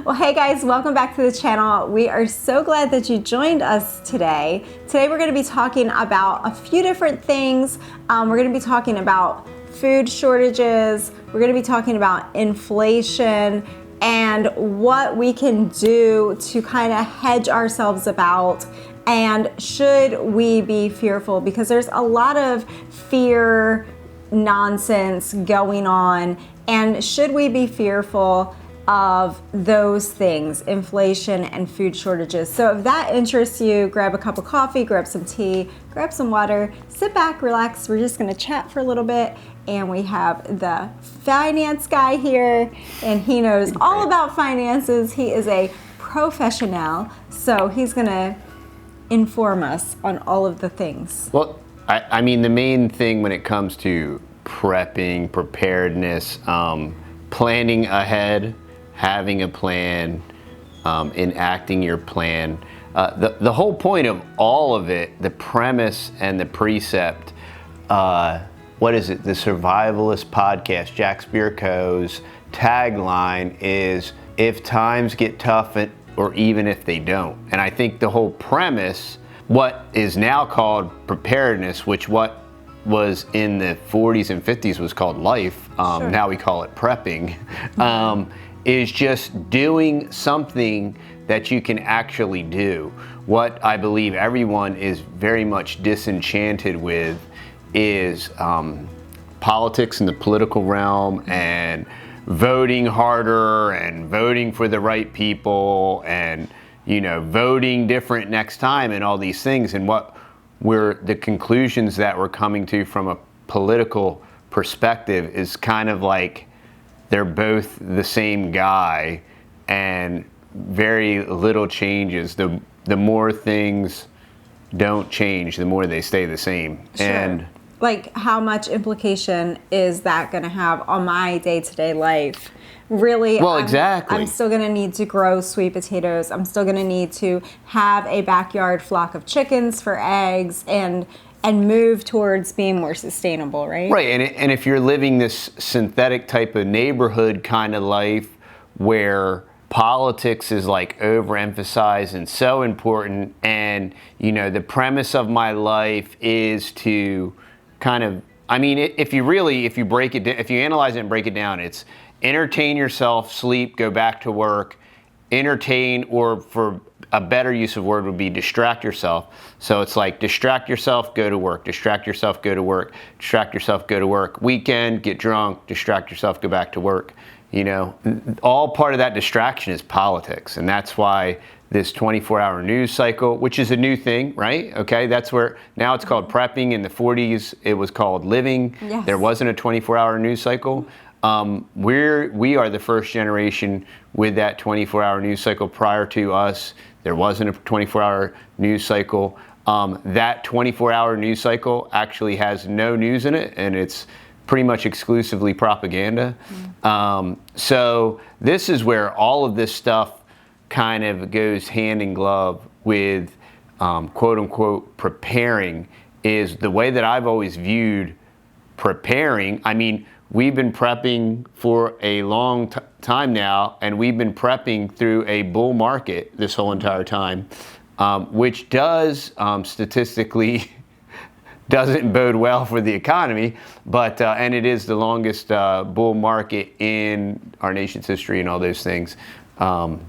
Well, hey guys, welcome back to the channel. We are so glad that you joined us today. Today we're going to be talking about a few different things. We're going to be talking about food shortages. We're going to be talking about inflation and what we can do to kind of hedge ourselves about. And should we be fearful? Because there's a lot of fear nonsense going on. And should we be fearful of those things, inflation and food shortages? So if that interests you, grab a cup of coffee, grab some tea, grab some water, sit back, relax. We're just gonna chat for a little bit. And we have the finance guy here, and he knows all about finances. He is a professional, so he's gonna inform us on all of the things. Well, I mean, the main thing when it comes to prepping, preparedness, planning ahead, having a plan, enacting your plan. The whole point of all of it, the premise and the precept, what is it? The Survivalist Podcast, Jack Spirko's tagline is, if times get tough, or even if they don't. And I think the whole premise, what is now called preparedness, which what was in the 40s and 50s was called life, Sure. Now we call it prepping, is just doing something that you can actually do. What I believe everyone is very much disenchanted with is politics in the political realm and voting harder and voting for the right people and, you know, voting different next time and all these things. And what the conclusions that we're coming to from a political perspective is kind of like they're both the same guy and very little changes. The more things don't change, the more they stay the same. Sure. And like, how much implication is that going to have on my day-to-day life? Really, well, exactly. I'm still going to need to grow sweet potatoes. I'm still going to need to have a backyard flock of chickens for eggs and move towards being more sustainable, right? Right, and if you're living this synthetic type of neighborhood kind of life where politics is like overemphasized and so important, and you know, the premise of my life is to kind of, I mean, if you break it down, if you analyze it and break it down, it's entertain yourself, sleep, go back to work, entertain, or for a better use of word would be distract yourself. So it's like distract yourself, go to work, distract yourself, go to work, distract yourself, go to work, weekend, get drunk, distract yourself, go back to work. You know, all part of that distraction is politics. And that's why this 24-hour news cycle, which is a new thing, right? Okay, that's where, now it's called prepping. In the 40s, it was called living. Yes. There wasn't a 24-hour news cycle. We are the first generation with that 24-hour news cycle. Prior to us, there wasn't a 24-hour news cycle. That 24-hour news cycle actually has no news in it, and it's pretty much exclusively propaganda. So this is where all of this stuff kind of goes hand in glove with quote unquote preparing. Is the way that I've always viewed preparing. I mean, we've been prepping for a long time now, and we've been prepping through a bull market this whole entire time, which does statistically doesn't bode well for the economy, but and it is the longest bull market in our nation's history and all those things. And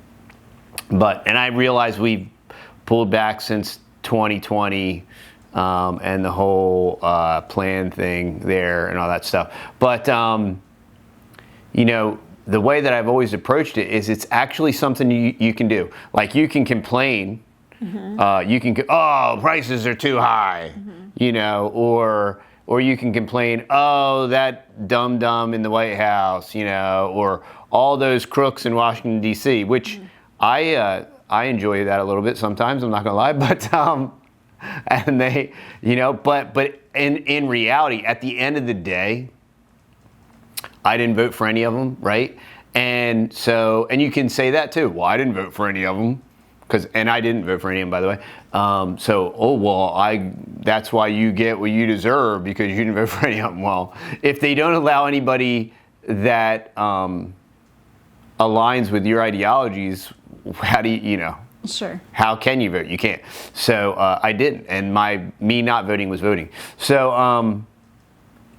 I realize we've pulled back since 2020. And the whole plan thing there and all that stuff. But, you know, the way that I've always approached it is it's actually something you can do. Like, you can complain. Mm-hmm. You can, oh, prices are too high, you know, or you can complain, oh, that dum-dum in the White House, you know, or all those crooks in Washington, D.C., which I enjoy that a little bit sometimes, I'm not going to lie, but... and they, you know, but in reality, at the end of the day, I didn't vote for any of them, right? And so, and you can say that too. Well, I didn't vote for any of them, and I didn't vote for any of them, by the way. So, oh well, that's why you get what you deserve because you didn't vote for any of them. Well, if they don't allow anybody that aligns with your ideologies, how do you know? Sure. How can you vote? You can't. So I didn't, and me not voting was voting. So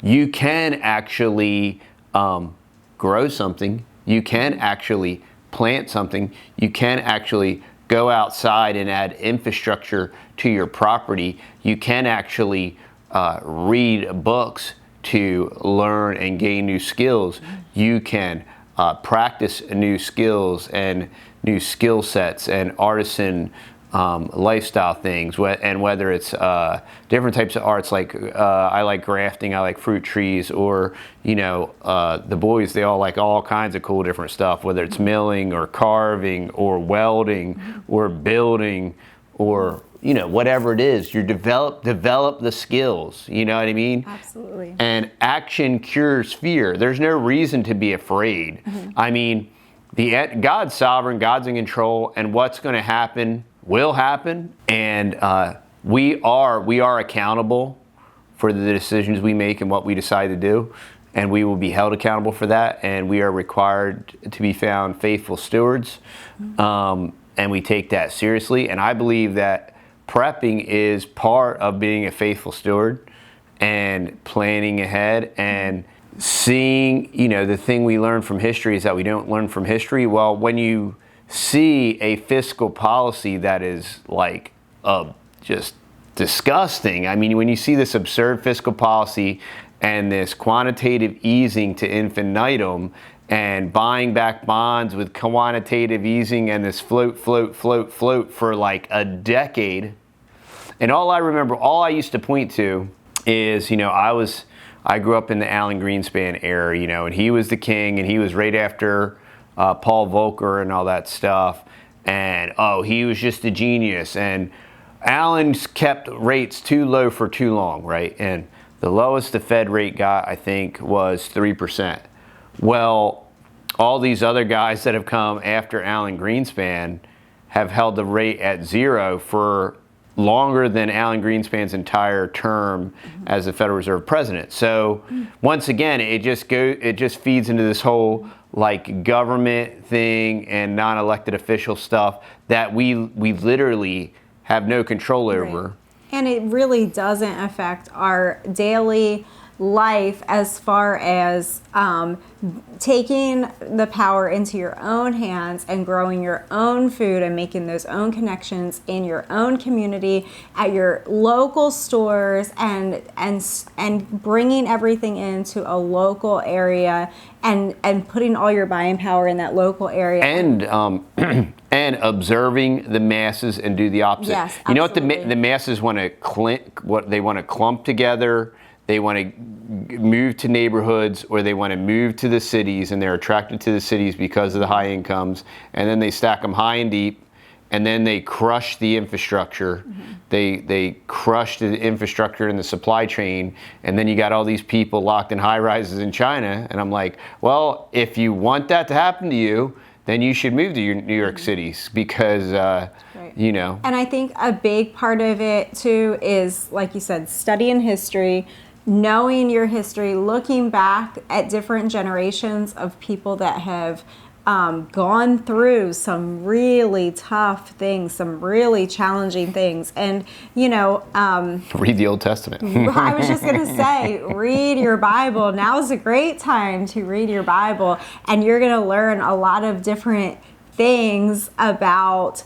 you can actually grow something. You can actually plant something. You can actually go outside and add infrastructure to your property. You can actually read books to learn and gain new skills. You can practice new skills and new skill sets and artisan lifestyle things, and whether it's different types of arts, like I like grafting, I like fruit trees, or the boys, they all like all kinds of cool different stuff, whether it's milling or carving or welding or building or whatever it is. You develop the skills, you know what I mean? Absolutely. And action cures fear. There's no reason to be afraid. I mean, God's sovereign, God's in control, and what's going to happen will happen, and we are accountable for the decisions we make and what we decide to do, and we will be held accountable for that, and we are required to be found faithful stewards, and we take that seriously. And I believe that prepping is part of being a faithful steward and planning ahead and seeing, the thing we learn from history is that we don't learn from history. Well, when you see a fiscal policy that is like just disgusting. I mean, when you see this absurd fiscal policy and this quantitative easing to infinitum and buying back bonds with quantitative easing and this float for like a decade. And all I used to point to is, I grew up in the Alan Greenspan era, and he was the king, and he was right after Paul Volcker and all that stuff. And, he was just a genius. And Alan's kept rates too low for too long, right? And the lowest the Fed rate got, I think, was 3%. Well, all these other guys that have come after Alan Greenspan have held the rate at 0 for longer than Alan Greenspan's entire term as the Federal Reserve president. So once again, it just feeds into this whole like government thing and non-elected official stuff that we literally have no control over. Right. And it really doesn't affect our daily life as far as taking the power into your own hands and growing your own food and making those own connections in your own community at your local stores and bringing everything into a local area and putting all your buying power in that local area. And observing the masses and do the opposite. Yes, you know what absolutely. the masses want to clump together. They want to move to neighborhoods, or they want to move to the cities, and they're attracted to the cities because of the high incomes, and then they stack them high and deep, and then they crush the infrastructure. They crush the infrastructure in the supply chain, and then you got all these people locked in high rises in China, and I'm like, well, if you want that to happen to you, then you should move to your New York cities because, Right. And I think a big part of it too is, like you said, studying history, knowing your history, looking back at different generations of people that have gone through some really tough things, some really challenging things. And, read the Old Testament. I was just going to say, read your Bible. Now is a great time to read your Bible, and you're going to learn a lot of different things about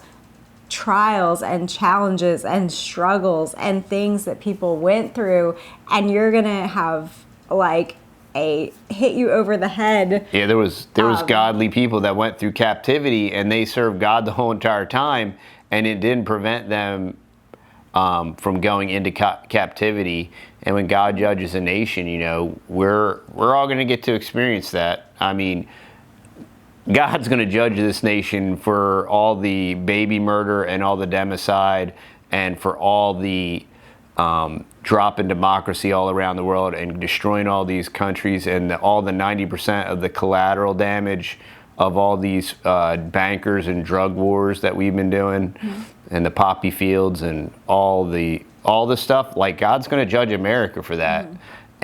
trials and challenges and struggles and things that people went through, and you're going to have like a hit you over the head. Yeah, there was godly people that went through captivity, and they served God the whole entire time, and it didn't prevent them from going into captivity. And when God judges a nation, we're all going to get to experience that. I mean, God's going to judge this nation for all the baby murder and all the democide and for all the drop in democracy all around the world and destroying all these countries and all the 90% of the collateral damage of all these bankers and drug wars that we've been doing and the poppy fields and all the stuff. Like, God's going to judge America for that.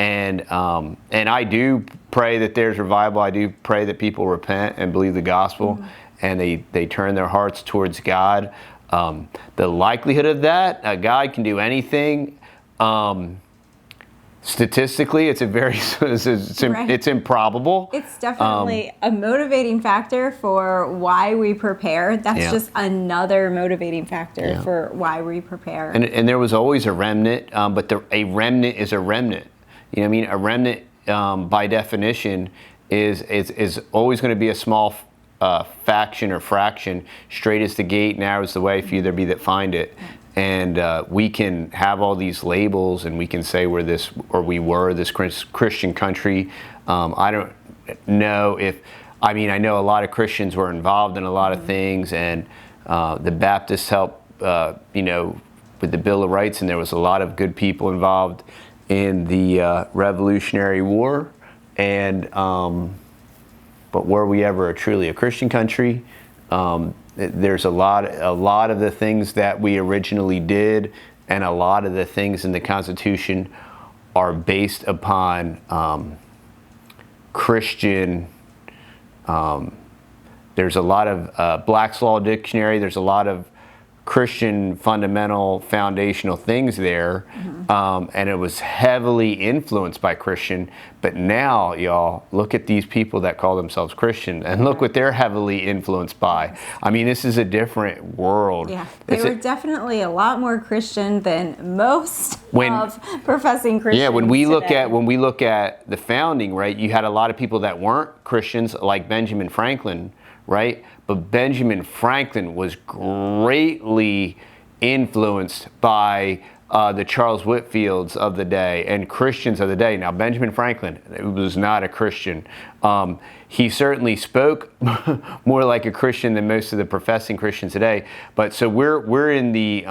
And I do pray that there's revival. I do pray that people repent and believe the gospel, and they turn their hearts towards God. The likelihood of that, God can do anything. Statistically, it's it's improbable. It's definitely a motivating factor for why we prepare. That's just another motivating factor for why we prepare. And there was always a remnant, but a remnant is a remnant. You know what I mean? A remnant, by definition, is always going to be a small faction or fraction. Straight is the gate, narrow is the way, few there be that find it. And we can have all these labels, and we can say we're this, or we were this Christian country. I don't know if, I mean, I know a lot of Christians were involved in a lot of things, and the Baptists helped, you know, with the Bill of Rights, and there was a lot of good people involved in the Revolutionary War. And but were we ever truly a Christian country? There's a lot of the things that we originally did, and a lot of the things in the Constitution are based upon Christian. There's a lot of Black's Law Dictionary. There's a lot of Christian fundamental foundational things there, and it was heavily influenced by Christian. But now, y'all, look at these people that call themselves Christian, and look what they're heavily influenced by. I mean, this is a different world. Yeah, they were definitely a lot more Christian than most of professing Christians. Yeah, when we today. look at the founding, right? You had a lot of people that weren't Christians, like Benjamin Franklin, right? But Benjamin Franklin was greatly influenced by the Charles Whitfields of the day and Christians of the day. Now, Benjamin Franklin was not a Christian. He certainly spoke more like a Christian than most of the professing Christians today. But so we're in the,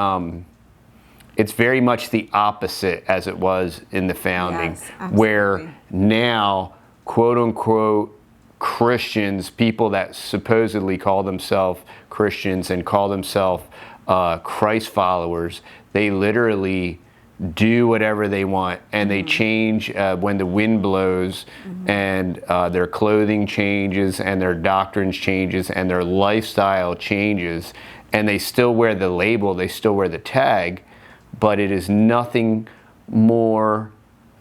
it's very much the opposite as it was in the founding, where now, quote unquote, Christians, people that supposedly call themselves Christians and call themselves Christ followers, they literally do whatever they want, and they change when the wind blows, and their clothing changes, and their doctrines changes, and their lifestyle changes, and they still wear the label, they still wear the tag, but it is nothing more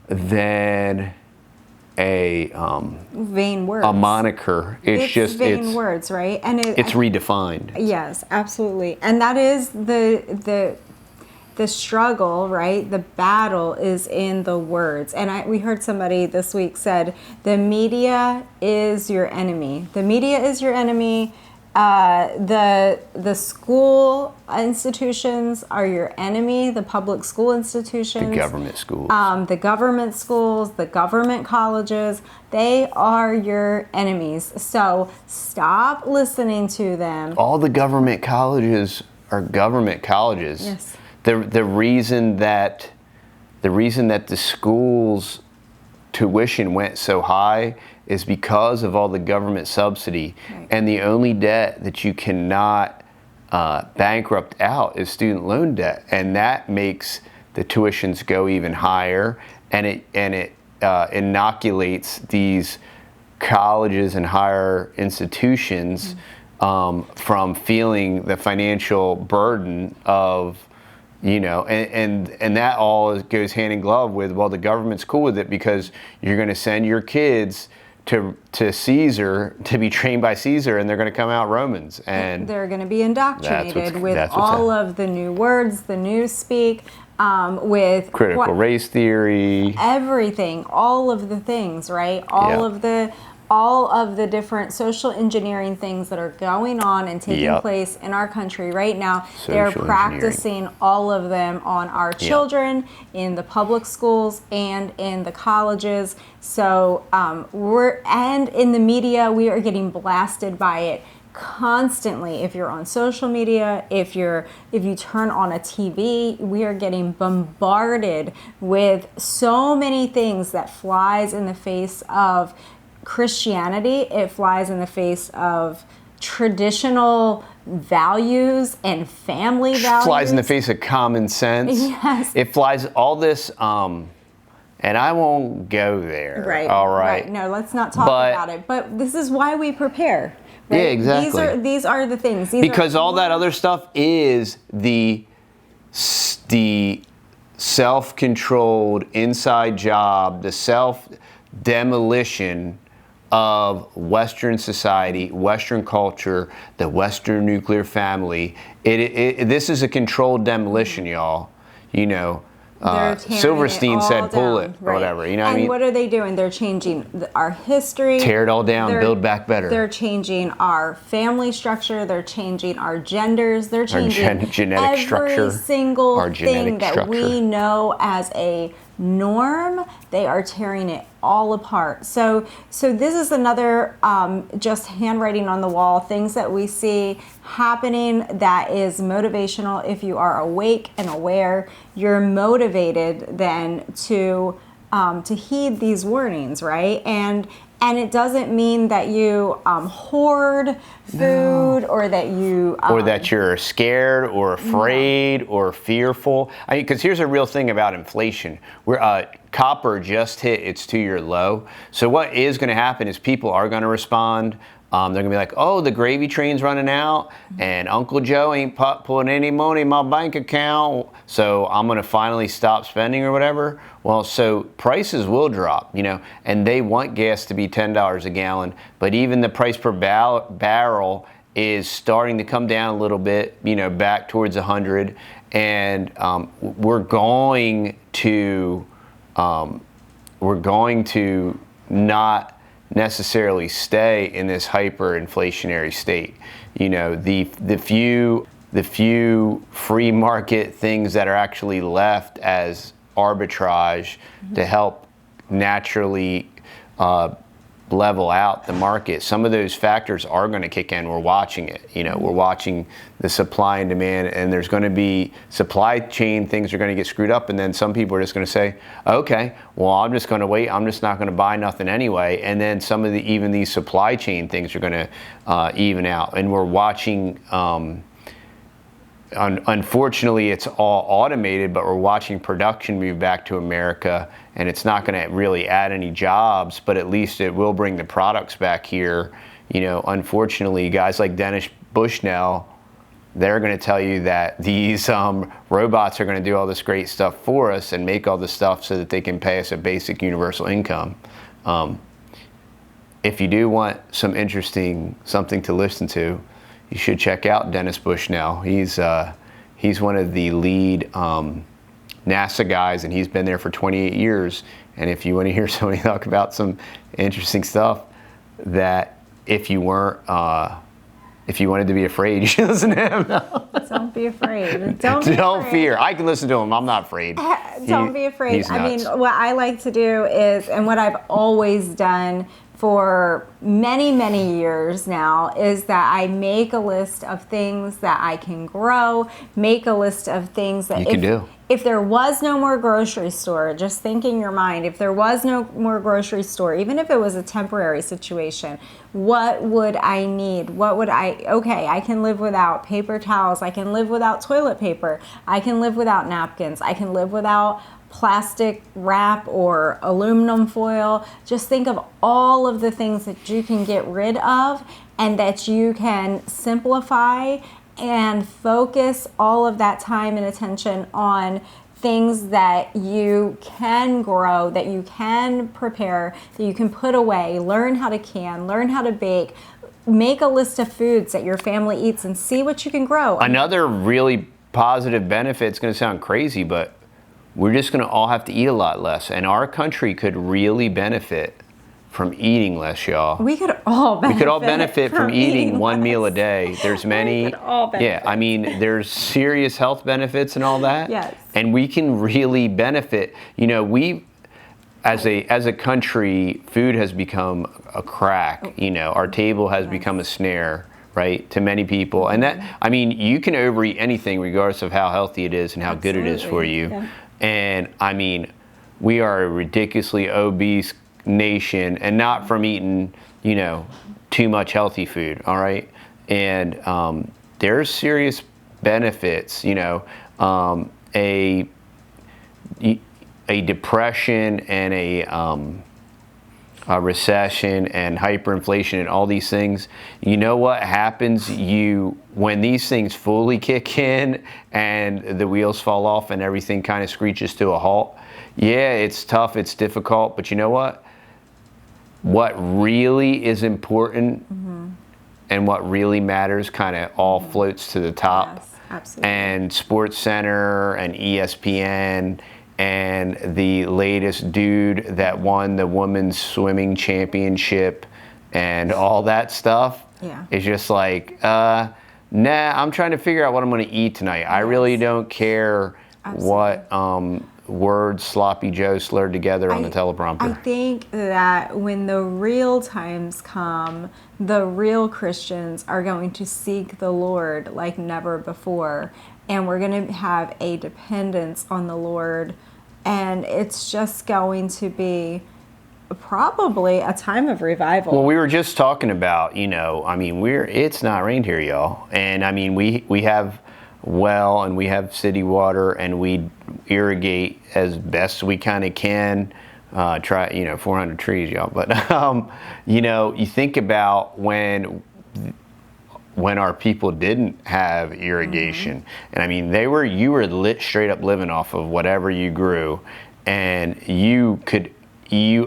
than a vain words, a moniker. It's vain words, right? And it's redefined. Yes, absolutely. And that is the struggle, right? The battle is in the words. And we heard somebody this week said, the media is your enemy. The media is your enemy. The school institutions are your enemy, the public school institutions. The government schools. The government schools, the government colleges, they are your enemies. So stop listening to them. All the government colleges are government colleges. Yes. The reason that the schools' tuition went so high is because of all the government subsidy. Right. And the only debt that you cannot bankrupt out is student loan debt, and that makes the tuitions go even higher, and it inoculates these colleges and higher institutions from feeling the financial burden of, you know, and that all goes hand in glove with, well, the government's cool with it because you're going to send your kids to Caesar to be trained by Caesar, and they're going to come out Romans, and they're going to be indoctrinated with all of the new words, the new speak, with critical race theory, everything, all of the things, right? All of the different social engineering things that are going on and taking place in our country right now. They're practicing all of them on our children in the public schools and in the colleges. So and in the media, we are getting blasted by it constantly. If you're on social media, if you turn on a TV, we are getting bombarded with so many things that flies in the face of Christianity. It flies in the face of traditional values and family values. Flies in the face of common sense. Yes. It flies all this and I won't go there. Right. All right. Right. No, let's not talk about it. But this is why we prepare. Right? Yeah, exactly. These are the things. Because all that other stuff is the self-controlled inside job, the self-demolition of Western society, Western culture, the Western nuclear family. This is a controlled demolition, y'all. You know, Silverstein said pull it or whatever. You know what I mean? And what are they doing? They're changing our history. Tear it all down, build back better. They're changing our family structure. They're changing our genders. They're changing genetic structure, every single thing that we know as a norm. They are tearing it all apart. So this is another just handwriting on the wall, things that we see happening that is motivational. If you are awake and aware, you're motivated then to heed these warnings, right? And it doesn't mean that you hoard food or that you... or that you're scared or afraid or fearful. I mean, because here's a real thing about inflation. Copper just hit its 2-year low. So what is going to happen is people are going to respond. They're going to be like, oh, the gravy train's running out and Uncle Joe ain't pulling any money in my bank account, so I'm going to finally stop spending or whatever. Well, so prices will drop, you know, and they want gas to be $10 a gallon, but even the price per barrel is starting to come down a little bit, you know, back towards 100, and we're going to not necessarily stay in this hyperinflationary state. You know, the few free market things that are actually left as arbitrage to help naturally level out the market. Some of those factors are going to kick in. We're watching it. You know, we're watching the supply and demand, and there's going to be supply chain things are going to get screwed up, and then some people are just going to say, okay, well, I'm just going to wait. I'm just not going to buy nothing anyway. And then some of even these supply chain things are going to even out. And we're watching, unfortunately, it's all automated, but we're watching production move back to America, and it's not going to really add any jobs, but at least it will bring the products back here. You know, unfortunately, guys like Dennis Bushnell, they're going to tell you that these robots are going to do all this great stuff for us and make all the stuff so that they can pay us a basic universal income. If you do want some interesting something to listen to, you should check out Dennis Bushnell. He's one of the lead NASA guys, and he's been there for 28 years. And if you want to hear somebody talk about some interesting stuff, that if you wanted to be afraid, you should listen to him. Don't be afraid. Don't fear. I can listen to him. I'm not afraid. Don't be afraid. I mean, what I like to do is, and what I've always done for many, many years now, is that I make a list of things that I can grow, make a list of things that you can do. If there was no more grocery store, just think in your mind, if there was no more grocery store, even if it was a temporary situation, what would I need? Okay, I can live without paper towels. I can live without toilet paper. I can live without napkins. I can live without plastic wrap or aluminum foil. Just think of all of the things that you can get rid of and that you can simplify and focus all of that time and attention on things that you can grow, that you can prepare, that you can put away, learn how to can, learn how to bake, make a list of foods that your family eats and see what you can grow. Another really positive benefit, it's going to sound crazy, but we're just going to all have to eat a lot less, and our country could really benefit from eating less, y'all. We could all benefit from eating one meal a day. There's many. We could all benefit. Yeah, I mean, there's serious health benefits and all that. Yes. And we can really benefit. You know, we, as a country, food has become a crack. You know, our table has become a snare, right, to many people. And that, I mean, you can overeat anything regardless of how healthy it is and how good it is for you. Yeah. And I mean, we are a ridiculously obese nation, and not from eating, you know, too much healthy food, all right? And there's serious benefits, you know. A a depression and a recession and hyperinflation and all these things, you know what happens when these things fully kick in and the wheels fall off and everything kind of screeches to a halt? Yeah, it's tough, it's difficult, but you know what? What really is important and what really matters kind of all floats to the top. Yes, absolutely. And Sports Center and ESPN and the latest dude that won the women's swimming championship and all that stuff is just like, nah, I'm trying to figure out what I'm going to eat tonight. I really don't care what words Sloppy Joe slurred together on the teleprompter. I think that when the real times come, the real Christians are going to seek the Lord like never before. And we're going to have a dependence on the Lord. And it's just going to be probably a time of revival. Well, we were just talking about, it's not rained here, y'all. And I mean, we have well and we have city water and we irrigate as best we kind of can. Try, 400 trees, y'all. But, you think about when our people didn't have irrigation. And I mean, you were straight up living off of whatever you grew, and you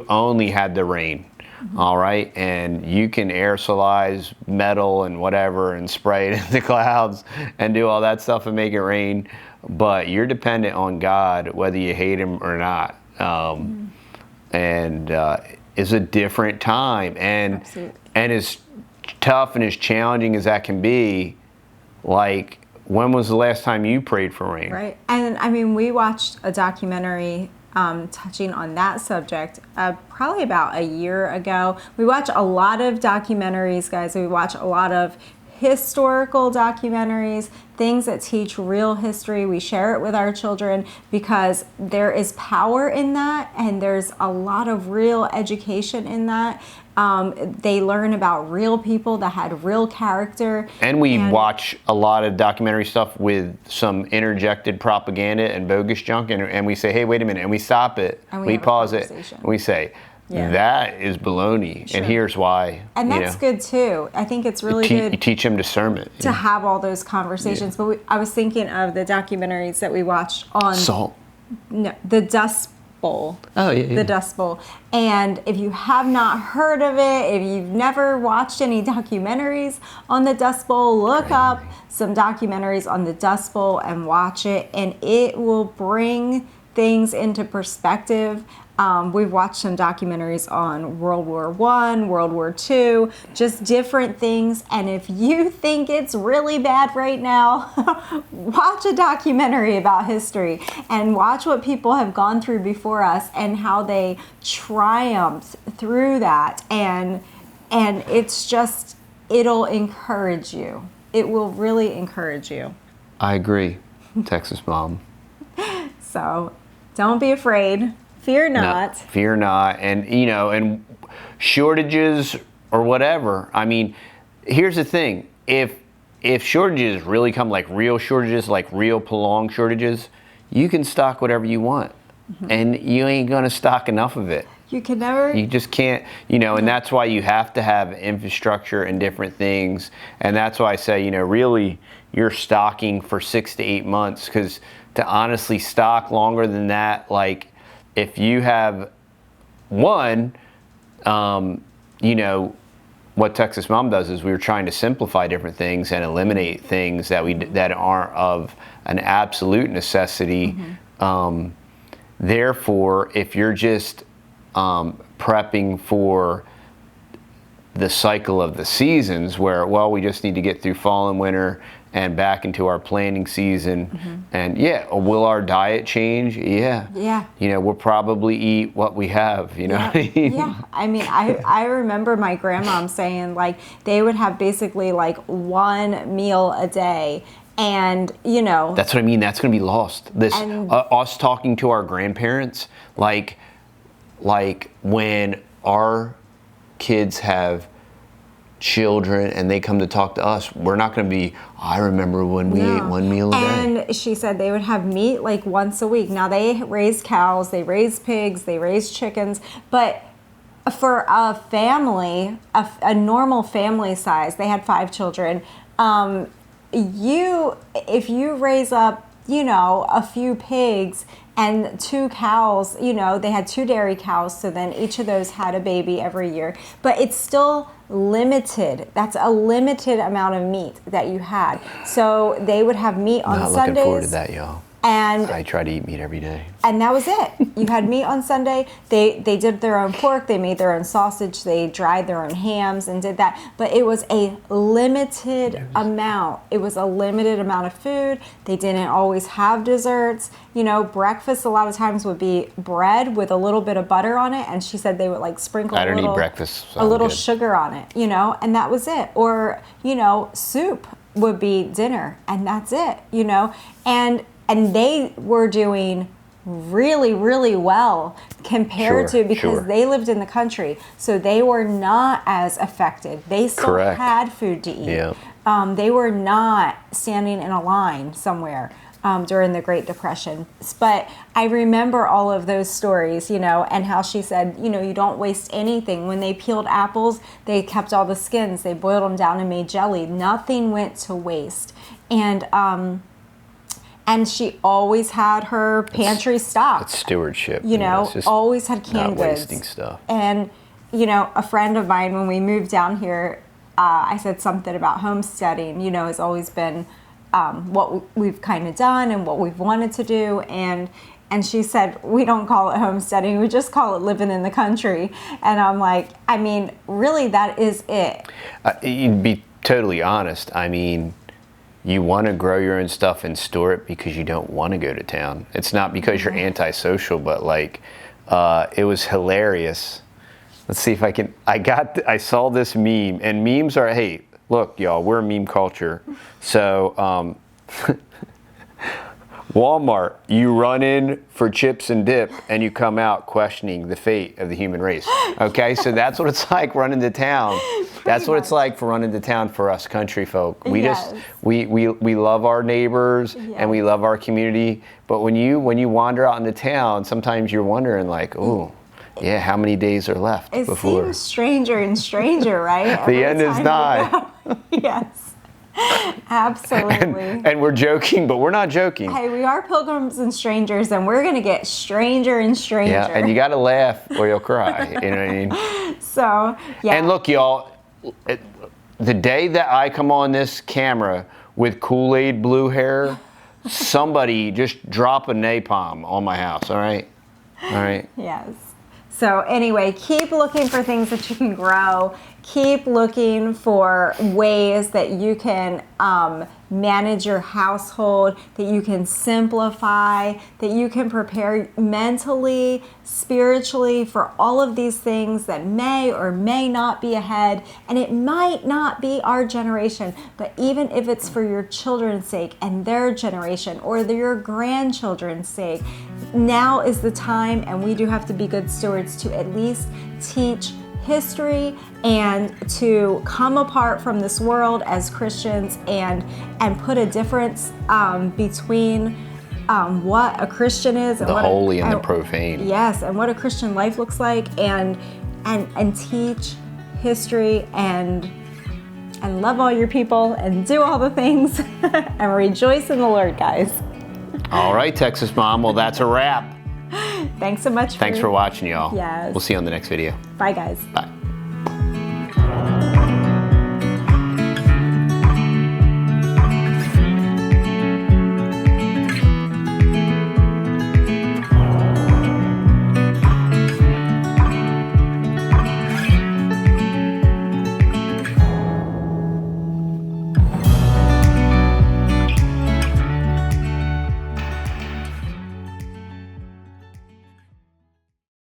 only had the rain. All right. And you can aerosolize metal and whatever and spray it in the clouds and do all that stuff and make it rain. But you're dependent on God, whether you hate him or not. And it's a different time. And as tough and as challenging as that can be, like, when was the last time you prayed for rain? Right. And I mean, we watched a documentary touching on that subject probably about a year ago. We watch a lot of documentaries, guys. We watch a lot of historical documentaries, things that teach real history. We share it with our children because there is power in that, and there's a lot of real education in that. They learn about real people that had real character. And we watch a lot of documentary stuff with some interjected propaganda and bogus junk, and we say, hey, wait a minute, and we stop it, and we pause it, and we say, that is baloney, and here's why. And that's good too. I think it's really good. You teach them discernment. To have all those conversations. But I was thinking of the documentaries that we watched on... Salt. No, the Dust Bowl. Oh, yeah. The Dust Bowl. And if you have not heard of it, if you've never watched any documentaries on the Dust Bowl, look up some documentaries on the Dust Bowl and watch it, and it will bring things into perspective. We've watched some documentaries on World War I, World War II, just different things. And if you think it's really bad right now, watch a documentary about history and watch what people have gone through before us and how they triumphed through that. And it's just, it'll encourage you. It will really encourage you. I agree, Texas mom. So don't be afraid. Fear not. No, fear not. And, and shortages or whatever. I mean, here's the thing. If shortages really come, like real shortages, like real prolonged shortages, you can stock whatever you want. And you ain't going to stock enough of it. You can never. You just can't, and that's why you have to have infrastructure and different things. And that's why I say, really, you're stocking for 6 to 8 months. Because to honestly stock longer than that, like, if you have what Texas Mom does is we're trying to simplify different things and eliminate things that aren't of an absolute necessity. Therefore, if you're just prepping for the cycle of the seasons where, we just need to get through fall and winter and back into our planting season. And will our diet change? Yeah. We'll probably eat what we have, what I mean? Yeah. I mean, I remember my grandmom saying, like, they would have basically like one meal a day. And, That's what I mean. That's going to be lost. Us talking to our grandparents, like when our kids have children and they come to talk to us, we're not going to be, I remember when we ate one meal a day. And she said they would have meat like once a week. Now they raise cows, they raise pigs, they raise chickens, but for a family, a normal family size, they had 5 children. If you raise up, a few pigs and 2 cows, they had 2 dairy cows, so then each of those had a baby every year. But it's still limited. That's a limited amount of meat that you had. So they would have meat on Sundays. Not looking forward to that, y'all. And I try to eat meat every day. And that was it. You had meat on Sunday. They did their own pork. They made their own sausage. They dried their own hams and did that. But it was a limited amount. It was a limited amount of food. They didn't always have desserts. Breakfast a lot of times would be bread with a little bit of butter on it. And she said they would like sprinkle I don't eat breakfast. So a little sugar on it, and that was it. Or, soup would be dinner, and that's it, And they were doing really, really well compared to, because they lived in the country. So they were not as affected. They still had food to eat. Yeah. They were not standing in a line somewhere during the Great Depression. But I remember all of those stories, and how she said, you don't waste anything. When they peeled apples, they kept all the skins. They boiled them down and made jelly. Nothing went to waste. And she always had her pantry stocked. It's stewardship. Always had canned goods. Not wasting stuff. And, a friend of mine, when we moved down here, I said something about homesteading, has always been what we've kind of done and what we've wanted to do. And she said, we don't call it homesteading, we just call it living in the country. And I'm like, really, that is it. You'd be totally honest. You want to grow your own stuff and store it because you don't want to go to town. It's not because you're antisocial, but it was hilarious. Let's see if I can, I saw this meme, and memes are, hey, look, y'all, we're a meme culture. So, Walmart, you run in for chips and dip and you come out questioning the fate of the human race. Okay, so that's what it's like running to town. That's what it's like for running to town for us country folk. We we love our neighbors and we love our community. But when you wander out into town, sometimes you're wondering like, oh, yeah, how many days are left before? It seems stranger and stranger, right? The end is nigh. Yes. Absolutely. And we're joking, but we're not joking. Hey, we are pilgrims and strangers, and we're going to get stranger and stranger. Yeah, and you got to laugh or you'll cry. You know what I mean? So, yeah. And look, y'all, the day that I come on this camera with Kool-Aid blue hair, somebody just drop a napalm on my house, all right? All right? Yes. So anyway, keep looking for things that you can grow. Keep looking for ways that you can manage your household, that you can simplify, that you can prepare mentally, spiritually for all of these things that may or may not be ahead. And it might not be our generation, but even if it's for your children's sake and their generation or your grandchildren's sake, now is the time, and we do have to be good stewards to at least teach history and to come apart from this world as Christians and put a difference between what a Christian is and the what holy and the profane. Yes, and what a Christian life looks like, and teach history and love all your people and do all the things and rejoice in the Lord, guys. All right, Texas Mom. Well, that's a wrap. Thanks so much. Thanks for watching, y'all. Yes. We'll see you on the next video. Bye, guys. Bye.